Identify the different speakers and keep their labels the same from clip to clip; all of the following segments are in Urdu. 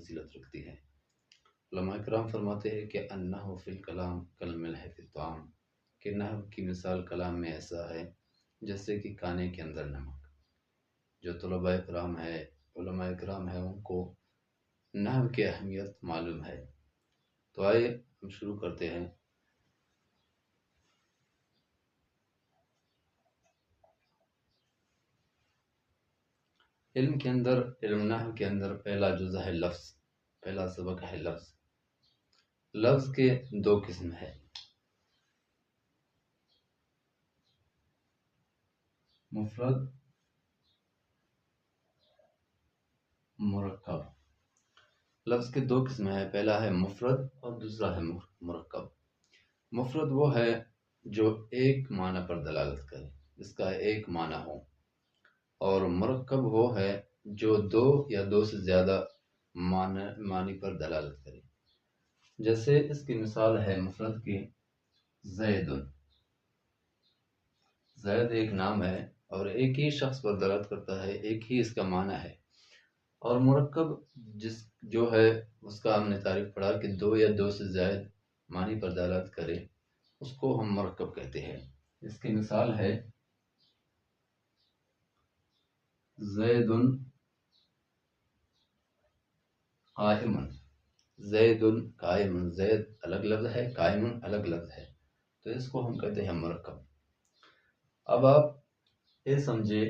Speaker 1: فضیلت رکھتی ہے۔ علماء کرام فرماتے ہیں کہ النحو فی الکلام کالملح فی الطعام، کہ نحو کی مثال کلام میں ایسا ہے جیسے کہ کھانے کے اندر نمک۔ جو طلباء کرام ہے، علماء کرام ہے، ان کو نحو کی اہمیت معلوم ہے۔ تو آئیے ہم شروع کرتے ہیں۔ علم کے اندر، علم نحو کے اندر پہلا جزء ہے لفظ، پہلا سبق ہے لفظ۔ لفظ کے دو قسم ہے، مفرد، مرکب۔ لفظ کے دو قسم ہے، پہلا ہے مفرد اور دوسرا ہے مرکب۔ مفرد وہ ہے جو ایک معنی پر دلالت کرے، جس کا ایک معنی ہو، اور مرکب وہ ہے جو دو یا دو سے زیادہ معنی پر دلالت کرے۔ جیسے اس کی مثال ہے مفرد کی، زید۔ زید ایک نام ہے اور ایک ہی شخص پر دلالت کرتا ہے، ایک ہی اس کا معنی ہے۔ اور مرکب جو ہے اس کا ہم نے تعریف پڑھا کہ دو یا دو سے زائد معنی پر دلالت کرے، اس کو ہم مرکب کہتے ہیں۔ اس کی مثال ہے زید قائم۔ زید قائم، زید الگ لفظ ہے، قائم الگ لفظ ہے، تو اس کو ہم کہتے ہیں مرکب۔ اب آپ یہ سمجھے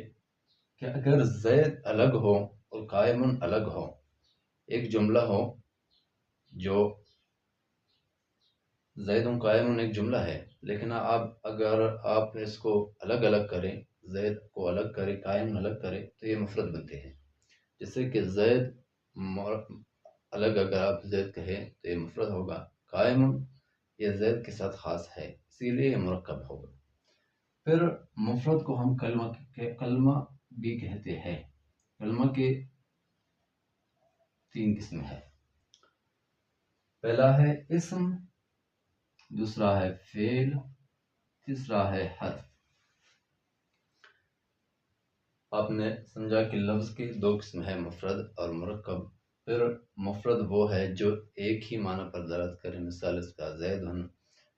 Speaker 1: کہ اگر زید الگ ہو اور قائم الگ ہو، ایک جملہ ہو جو زید قائم ایک جملہ ہے، لیکن اگر آپ اس کو الگ الگ کریں، زید کو الگ کریں، قائم الگ کریں، تو یہ مفرد بنتے ہیں۔ جیسے کہ زید الگ اگر آپ زید کہیں تو یہ مفرد ہوگا، قائم یہ زید کے ساتھ خاص ہے، اسی لیے یہ مرکب ہوگا۔ پھر مفرد کو ہم کلمہ بھی کہتے ہیں۔ کلمہ کے تین قسم ہے، پہلا ہے اسم، دوسرا ہے فعل، تیسرا ہے حرف۔ آپ نے سمجھا کہ لفظ کے دو قسم ہے، مفرد اور مرکب۔ پھر مفرد وہ ہے جو ایک ہی معنی پر دلالت کرے، مثال اس کا زید،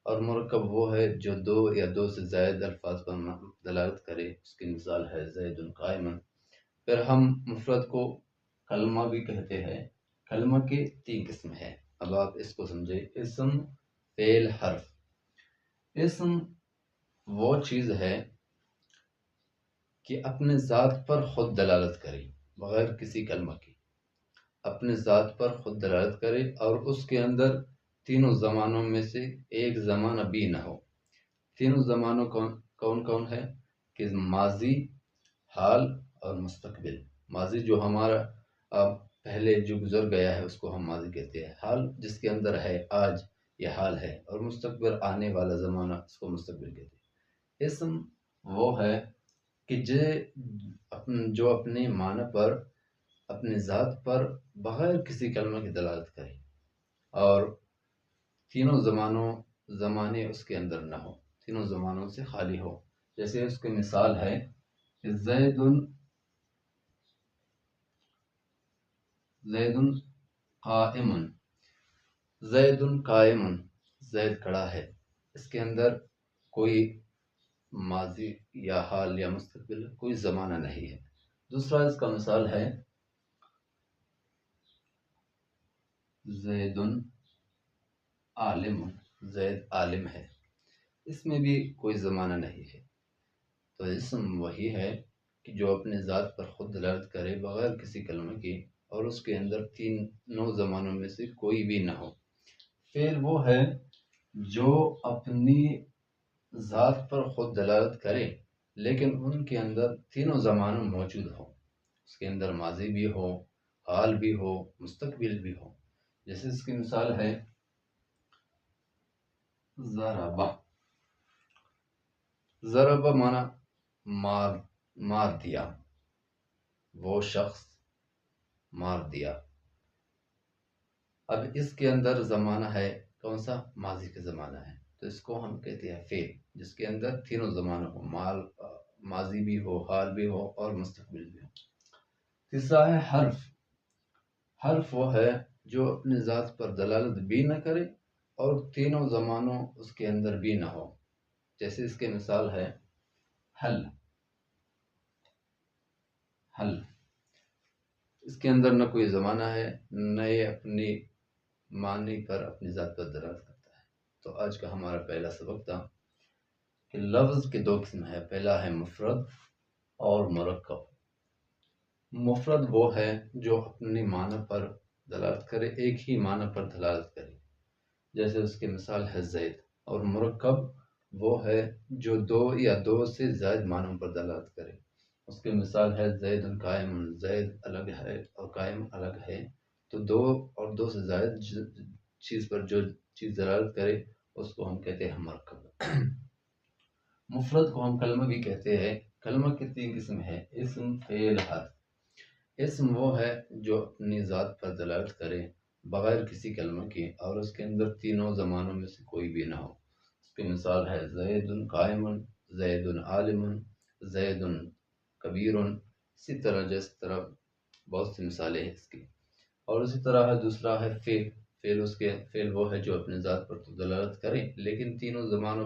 Speaker 1: اور مرکب وہ ہے جو دو یا دو سے زائد الفاظ پر دلالت کرے، اس کی مثال ہے زید قائم۔ پھر ہم مفرد کو کلمہ بھی کہتے ہیں۔ کلمہ کے تین قسم ہے، اب آپ اس کو سمجھے، اسم، فعل، حرف۔ اسم وہ چیز ہے کہ اپنے ذات پر خود دلالت کرے بغیر کسی کلمہ کی، اپنے ذات پر خود دلالت کرے، اور اس کے اندر تینوں زمانوں میں سے ایک زمانہ بھی نہ ہو۔ تینوں زمانوں کون کون ہے؟ کہ ماضی، حال اور مستقبل۔ ماضی جو ہمارا پہلے جو گزر گیا ہے اس کو ہم ماضی کہتے ہیں، حال جس کے اندر ہے آج یہ حال ہے، اور مستقبل آنے والا زمانہ اس کو مستقبل کہتے ہیں۔ اسم وہ ہے کہ جو اپنے معنی پر، اپنے ذات پر بغیر کسی کلمہ کی دلالت کرے، اور تینوں زمانے اس کے اندر نہ ہو، تینوں زمانوں سے خالی ہو۔ جیسے اس کی مثال ہے کہ زید قائم، زید قائم، زید کھڑا ہے، اس کے اندر کوئی ماضی یا حال یا مستقبل کوئی زمانہ نہیں ہے۔ دوسرا اس کا مثال ہے زید عالم، زید عالم ہے، اس میں بھی کوئی زمانہ نہیں ہے۔ تو اسم وہی ہے کہ جو اپنے ذات پر خود دلالت کرے بغیر کسی کلمہ کی، اور اس کے اندر تینوں زمانوں میں سے کوئی بھی نہ ہو۔ فعل وہ ہے جو اپنی ذات پر خود دلالت کرے لیکن ان کے اندر تینوں زمانوں موجود ہوں، اس کے اندر ماضی بھی ہو، حال بھی ہو، مستقبل بھی ہو۔ جیسے اس کی مثال ہے ضربہ۔ ضربہ مانا مار دیا، وہ شخص مار دیا۔ اب اس کے اندر زمانہ ہے کون سا؟ ماضی کا زمانہ ہے، تو اس کو ہم کہتے ہیں فعل، جس کے اندر تینوں زمانہ ہو، ماضی بھی ہو، حال بھی ہو اور مستقبل بھی ہو۔ تیسرا ہے حرف۔ حرف وہ ہے جو اپنی ذات پر دلالت بھی نہ کرے اور تینوں زمانوں اس کے اندر بھی نہ ہو. جیسے اس کے مثال ہے حل. حل اس کے اندر نہ کوئی زمانہ ہے، نہ یہ اپنی معنی پر اپنی ذات پر دلالت کرتا ہے. تو آج کا ہمارا پہلا سبق تھا کہ لفظ کے دو قسم ہے. پہلا ہے مفرد اور مرکب. مفرد وہ ہے جو اپنی معنی پر دلالت کرے، ایک ہی معنی پر دلالت کرے، جیسے اس کی مثال ہے زید. اور مرکب وہ ہے جو دو یا دو سے زائد معنوں پر دلالت کرے. اس کی مثال ہے زید قائم. زید الگ ہے اور قائم الگ ہے، تو دو اور دو سے زائد چیز پر جو چیز دلالت کرے اس کو ہم کہتے ہیں مرکب. مفرد کو ہم کلمہ بھی کہتے ہیں. کلمہ کی تین قسم ہے: اسم، فعل، حرف. اسم وہ ہے جو اپنی ذات پر دلالت کرے بغیر کسی کلمہ کے اور اس کے اندر تینوں زمانوں میں سے کوئی بھی نہ ہو. اس کی مثال ہے زید قائم، زید عالم، زید کبیر. اسی طرح جس طرح بہت سی مثالیں ہیں اس کی. اور اسی طرح دوسرا ہے فعل. فعل وہ ہے جو اپنی ذات پر تو دلالت کرے لیکن تینوں زمانوں